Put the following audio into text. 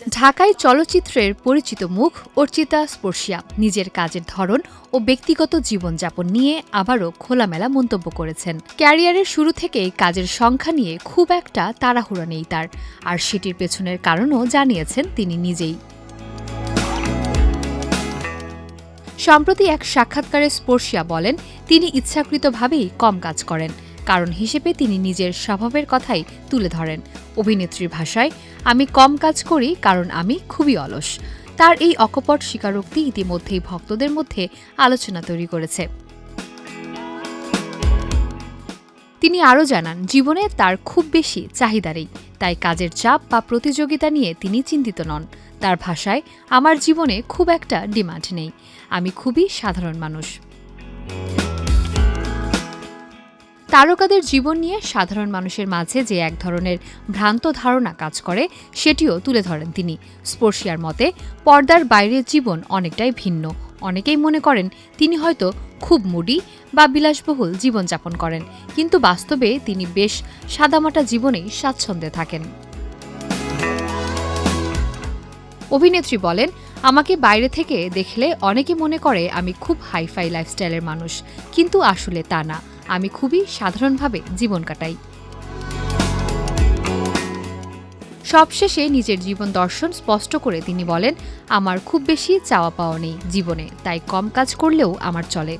ঢাকায় চলচ্চিত্রের পরিচিত মুখ অর্চিতা স্পর্শিয়া নিজের কাজের ধরন ও ব্যক্তিগত জীবনযাপন নিয়ে আবারও খোলামেলা মন্তব্য করেছেন। ক্যারিয়ারের শুরু থেকেই কাজের সংখ্যা নিয়ে খুব একটা তাড়াহুড়া নেই তার, আর সেটির পেছনের কারণও জানিয়েছেন তিনি নিজেই। সম্প্রতি এক সাক্ষাৎকারে স্পর্শিয়া বলেন, তিনি ইচ্ছাকৃতভাবেই কম কাজ করেন। কারণ হিসেবে তিনি নিজের স্বভাবের কথাই তুলে ধরেন। অভিনেত্রীর ভাষায়, আমি কম কাজ করি কারণ আমি খুবই অলস। তার এই অকপট স্বীকারোক্তি ইতিমধ্যেই ভক্তদের মধ্যে আলোচনা তৈরি করেছে। তিনি আরও জানান, জীবনে তার খুব বেশি চাহিদা নেই, তাই কাজের চাপ বা প্রতিযোগিতা নিয়ে তিনি চিন্তিত নন। তার ভাষায়, আমার জীবনে খুব একটা ডিমান্ড নেই, আমি খুবই সাধারণ মানুষ। তারকাদের জীবন নিয়ে সাধারণ মানুষের মাঝে যে এক ধরনের ভ্রান্ত ধারণা কাজ করে, সেটিও তুলে ধরেন তিনি। স্পর্শিয়ার মতে, পর্দার বাইরের জীবন অনেকটাই ভিন্ন। অনেকেই মনে করেন তিনি হয়তো খুব মুডি বা বিলাসবহুল জীবনযাপন করেন, কিন্তু বাস্তবে তিনি বেশ সাদামাটা জীবনেই স্বাচ্ছন্দ্যে থাকেন। অভিনেত্রী বলেন, আমাকে বাইরে থেকে দেখলে অনেকে মনে করে আমি খুব হাইফাই লাইফস্টাইলের মানুষ, কিন্তু আসলে তা না। আমি খুবই সাধারণভাবে জীবন কাটাই। সবশেষে নিজের জীবন দর্শন স্পষ্ট করে তিনি বলেন, আমার খুব বেশি চাওয়া পাওয়া নেই জীবনে, তাই কম কাজ করলেও আমার চলে।